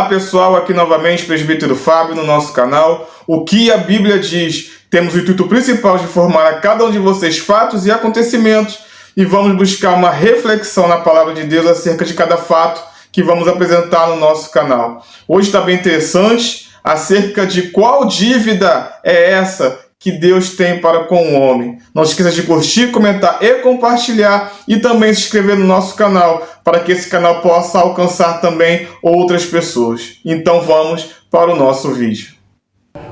Olá pessoal, aqui novamente Presbítero Fábio no nosso canal. O que a Bíblia diz? Temos o intuito principal de informar a cada um de vocês fatos e acontecimentos e vamos buscar uma reflexão na palavra de Deus acerca de cada fato que vamos apresentar no nosso canal. Hoje está bem interessante acerca de qual dívida é essa que Deus tem para com o homem. Não esqueça de curtir, comentar e compartilhar e também se inscrever no nosso canal para que esse canal possa alcançar também outras pessoas. Então vamos para o nosso vídeo.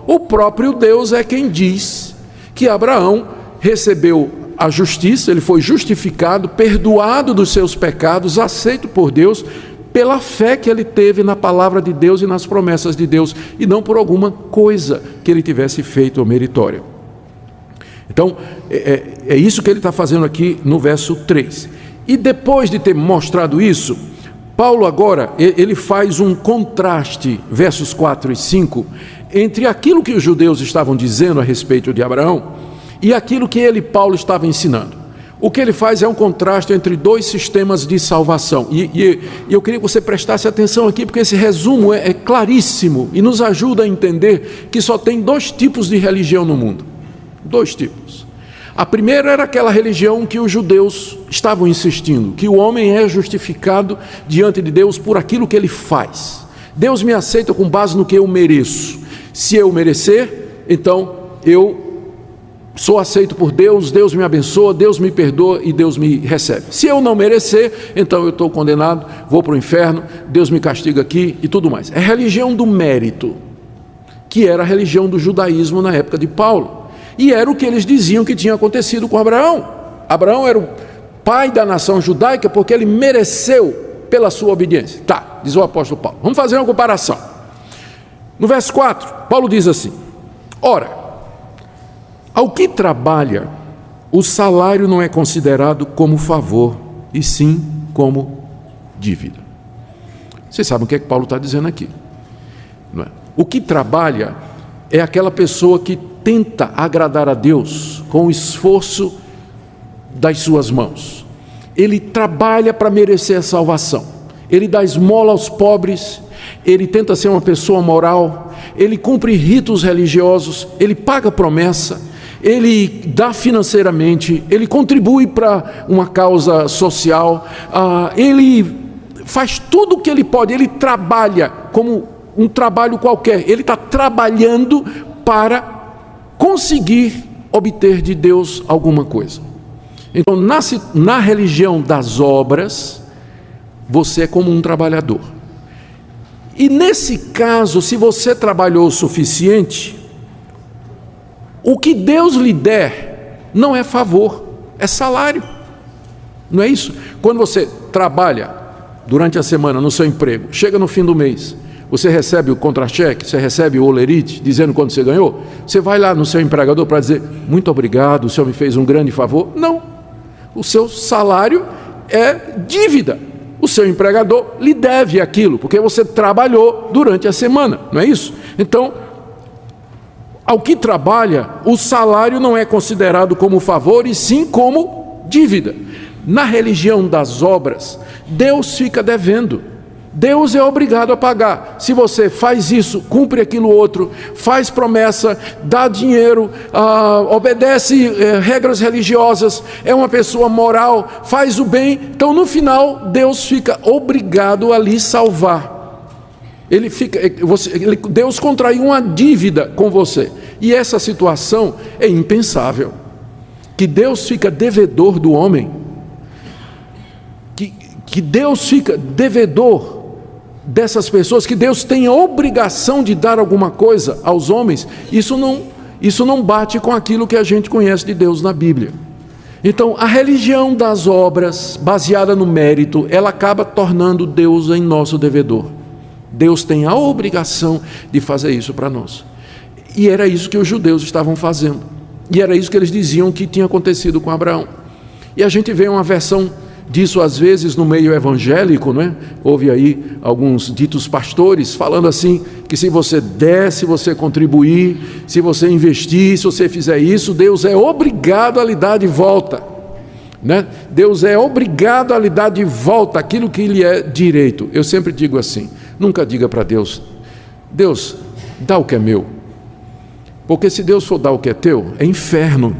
O próprio Deus é quem diz que Abraão recebeu a justiça, ele foi justificado, perdoado dos seus pecados, aceito por Deus, pela fé que ele teve na palavra de Deus e nas promessas de Deus, e não por alguma coisa que ele tivesse feito meritória. Então, é isso que ele está fazendo aqui no verso 3. E depois de ter mostrado isso, Paulo agora, ele faz um contraste, versos 4 e 5, entre aquilo que os judeus estavam dizendo a respeito de Abraão e aquilo que Paulo, estava ensinando. O que ele faz é um contraste entre dois sistemas de salvação. E eu queria que você prestasse atenção aqui, porque esse resumo é claríssimo e nos ajuda a entender que só tem dois tipos de religião no mundo. Dois tipos. A primeira era aquela religião que os judeus estavam insistindo, que o homem é justificado diante de Deus por aquilo que ele faz. Deus me aceita com base no que eu mereço. Se eu merecer, então eu sou aceito por Deus, Deus me abençoa, Deus me perdoa e Deus me recebe. Se eu não merecer, então eu estou condenado, vou para o inferno, Deus me castiga aqui e tudo mais. É a religião do mérito, que era a religião do judaísmo na época de Paulo. E era o que eles diziam que tinha acontecido com Abraão. Abraão era o pai da nação judaica porque ele mereceu pela sua obediência. Tá, diz o apóstolo Paulo. Vamos fazer uma comparação. No verso 4, Paulo diz assim: ora, ao que trabalha, o salário não é considerado como favor, e sim como dívida. Vocês sabem o que é que Paulo está dizendo aqui, não é? O que trabalha é aquela pessoa que tenta agradar a Deus com o esforço das suas mãos. Ele trabalha para merecer a salvação. Ele dá esmola aos pobres, ele tenta ser uma pessoa moral, ele cumpre ritos religiosos, ele paga promessa, ele dá financeiramente, ele contribui para uma causa social, ele faz tudo o que ele pode, ele trabalha como um trabalho qualquer, ele está trabalhando para conseguir obter de Deus alguma coisa. Então, na religião das obras, você é como um trabalhador. E nesse caso, se você trabalhou o suficiente, o que Deus lhe der não é favor, é salário. Não é isso? Quando você trabalha durante a semana no seu emprego, chega no fim do mês, você recebe o contra-cheque, você recebe o olerite, dizendo quanto você ganhou, você vai lá no seu empregador para dizer, muito obrigado, o senhor me fez um grande favor. Não, o seu salário é dívida. O seu empregador lhe deve aquilo, porque você trabalhou durante a semana, não é isso? Então, ao que trabalha, o salário não é considerado como favor, e sim como dívida. Na religião das obras, Deus fica devendo. Deus é obrigado a pagar. Se você faz isso, cumpre aquilo outro, faz promessa, dá dinheiro, obedece regras religiosas, é uma pessoa moral, faz o bem, então no final Deus fica obrigado a lhe salvar. Deus contraiu uma dívida com você. E essa situação é impensável. Que Deus fica devedor do homem. Que Deus fica devedor dessas pessoas, que Deus tem a obrigação de dar alguma coisa aos homens, isso não bate com aquilo que a gente conhece de Deus na Bíblia. Então, a religião das obras, baseada no mérito, ela acaba tornando Deus em nosso devedor. Deus tem a obrigação de fazer isso para nós. E era isso que os judeus estavam fazendo. E era isso que eles diziam que tinha acontecido com Abraão. E a gente vê uma versão disso às vezes no meio evangélico, não é? Houve aí alguns ditos pastores falando assim, que se você der, se você contribuir, se você investir, se você fizer isso, Deus é obrigado a lhe dar de volta, né? Deus é obrigado a lhe dar de volta aquilo que lhe é direito. Eu sempre digo assim, Nunca diga para Deus: Deus, dá o que é meu. Porque se Deus for dar o que é teu, é inferno.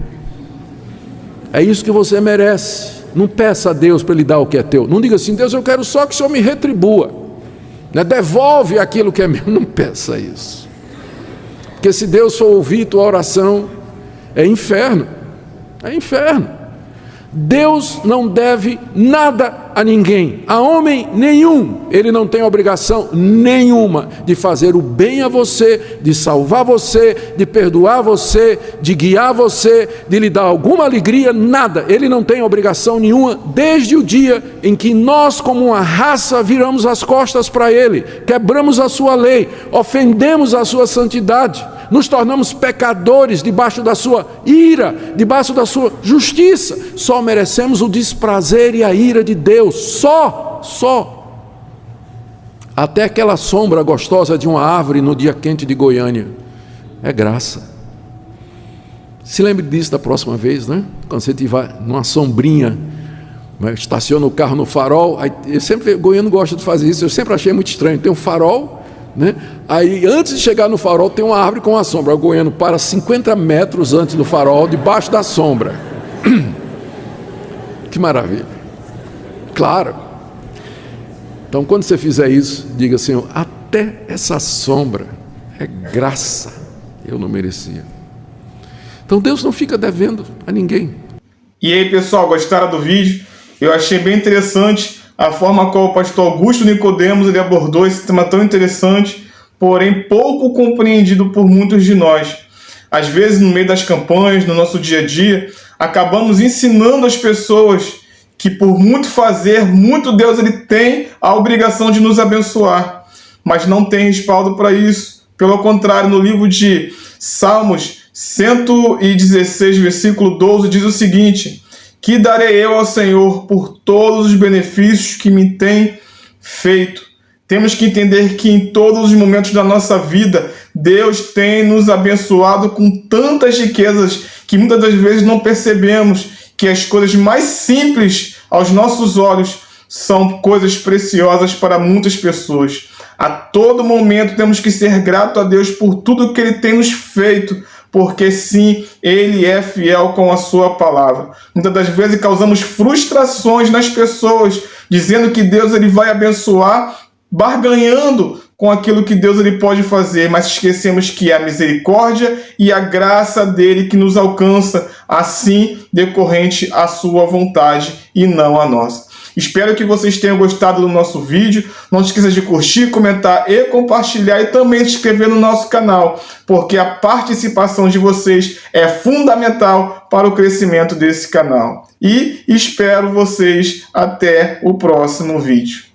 É isso que você merece. Não peça a Deus para Ele dar o que é teu. Não diga assim: Deus, eu quero só que o Senhor me retribua, né? Devolve aquilo que é meu. Não peça isso. Porque se Deus for ouvir tua oração, é inferno. É inferno. Deus não deve nada a ninguém, a homem nenhum. Ele não tem obrigação nenhuma de fazer o bem a você, de salvar você, de perdoar você, de guiar você, de lhe dar alguma alegria, nada. Ele não tem obrigação nenhuma desde o dia em que nós, como uma raça, viramos as costas para Ele, quebramos a sua lei, ofendemos a sua santidade, nos tornamos pecadores debaixo da sua ira, debaixo da sua justiça. Só merecemos o desprazer e a ira de Deus, só. Até aquela sombra gostosa de uma árvore no dia quente de Goiânia é graça. Se lembre disso da próxima vez, né? Quando você estiver numa sombrinha, estaciona o carro no farol. Aí, goiano gosta de fazer isso, eu sempre achei muito estranho. Tem um farol, né? Aí antes de chegar no farol tem uma árvore com uma sombra. O goiano para 50 metros antes do farol, debaixo da sombra. Que maravilha. Claro. Então quando você fizer isso, diga: Senhor, até essa sombra é graça, eu não merecia. Então Deus não fica devendo a ninguém. E aí, pessoal, gostaram do vídeo? Eu achei bem interessante a forma como o pastor Augusto Nicodemos ele abordou esse tema tão interessante, porém pouco compreendido por muitos de nós. Às vezes, no meio das campanhas, no nosso dia a dia, acabamos ensinando as pessoas que por muito fazer, muito Deus ele tem a obrigação de nos abençoar, mas não tem respaldo para isso. Pelo contrário, no livro de Salmos 116, versículo 12, diz o seguinte: que darei eu ao Senhor por todos os benefícios que me tem feito. Temos que entender que em todos os momentos da nossa vida, Deus tem nos abençoado com tantas riquezas que muitas das vezes não percebemos que as coisas mais simples aos nossos olhos são coisas preciosas para muitas pessoas. A todo momento temos que ser gratos a Deus por tudo que Ele tem nos feito, porque sim, Ele é fiel com a sua palavra. Muitas das vezes causamos frustrações nas pessoas, dizendo que Deus ele vai abençoar, barganhando com aquilo que Deus ele pode fazer, mas esquecemos que é a misericórdia e a graça dele que nos alcança, assim decorrente à sua vontade e não a nossa. Espero que vocês tenham gostado do nosso vídeo. Não esqueça de curtir, comentar e compartilhar, e também se inscrever no nosso canal, porque a participação de vocês é fundamental para o crescimento desse canal. E espero vocês até o próximo vídeo.